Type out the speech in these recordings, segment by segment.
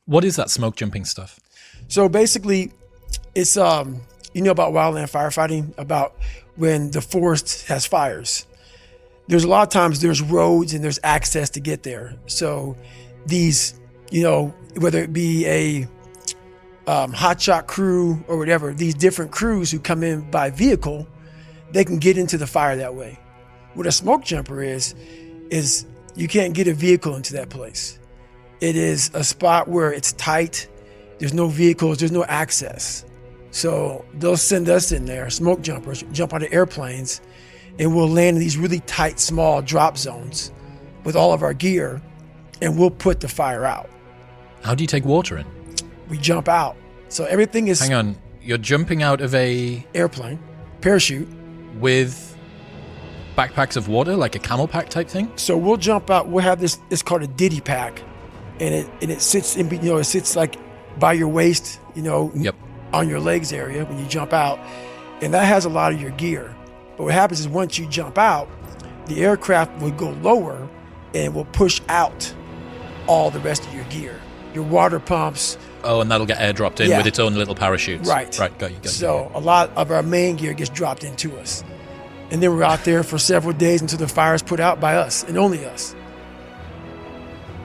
What is that smoke jumping stuff? So basically, it's you know about wildland firefighting, about when the forest has fires. There's a lot of times there's roads and there's access to get there. So these, you know, whether it be a hotshot crew or whatever, these different crews who come in by vehicle, they can get into the fire that way. What a smoke jumper is you can't get a vehicle into that place. It is a spot where it's tight. There's no vehicles, there's no access. So they'll send us in there, smoke jumpers, jump out of airplanes, and we'll land in these really tight, small drop zones with all of our gear, and we'll put the fire out. How do you take water in? We jump out. So everything is... Hang on, you're jumping out of a... airplane, parachute. With backpacks of water, like a camel pack type thing? So we'll jump out, we'll have this, it's called a ditty pack, and it sits in, you know, it sits like by your waist, you know, Yep. on your legs area when you jump out, and that has a lot of your gear. But what happens is once you jump out, the aircraft will go lower and will push out all the rest of your gear, your water pumps. Oh, and that'll get airdropped in with its own little parachutes. Right. Right, got you. So a lot of our main gear gets dropped into us. And then we're out there for several days until the fire is put out by us and only us.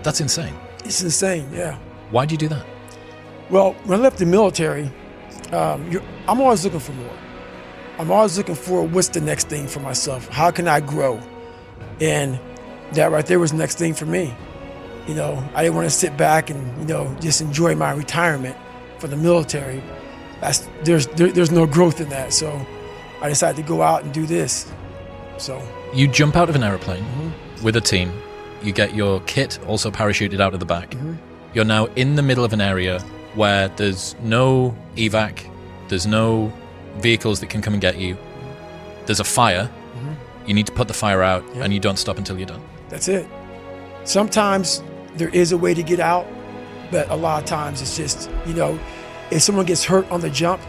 That's insane. It's insane, yeah. Why do you do that? Well, when I left the military, I'm always looking for more. I'm always looking for what's the next thing for myself. How can I grow? And that right there was the next thing for me. You know, I didn't want to sit back and, you know, just enjoy my retirement for the military. There's no growth in that. So I decided to go out and do this. So you jump out of an airplane with a team. You get your kit also parachuted out of the back. You're now in the middle of an area where there's no evac, there's no vehicles that can come and get you. There's a fire. You need to put the fire out, and you don't stop until you're done. That's it. Sometimes there is a way to get out, but a lot of times it's just, you know, if someone gets hurt on the jump,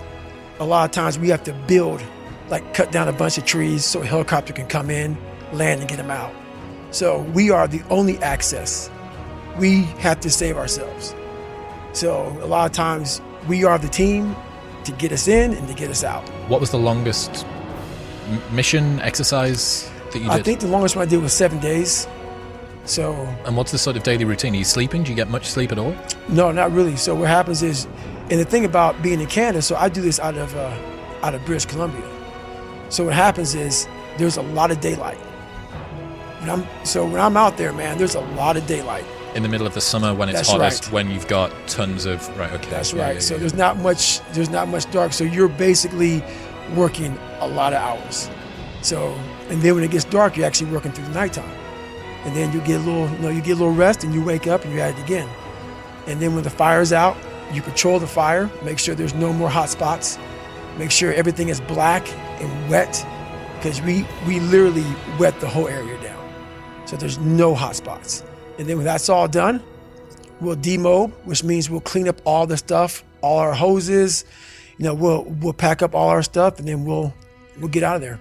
a lot of times we have to build, like cut down a bunch of trees so a helicopter can come in, land, and get them out. So we are the only access. We have to save ourselves. So a lot of times we are the team to get us in and to get us out. What was the longest mission exercise that you did? I think the longest one I did was 7 days. So. And what's the sort of daily routine? Are you sleeping? Do you get much sleep at all? No, not really. So what happens is, and the thing about being in Canada, so I do this out of British Columbia. So what happens is there's a lot of daylight. When I'm out there, man, there's a lot of daylight. In the middle of the summer when it's hottest, when you've got tons of That's right. Yeah, so there's not much dark. So you're basically working a lot of hours. So, and then when it gets dark, you're actually working through the nighttime. And then you get a little rest, and you wake up and you're at it again. And then when the fire's out, you control the fire, make sure there's no more hot spots, make sure everything is black and wet, because we literally wet the whole area down. So there's no hot spots. And then when that's all done, we'll demob, which means we'll clean up all the stuff, all our hoses, you know, we'll pack up all our stuff, and then we'll get out of there.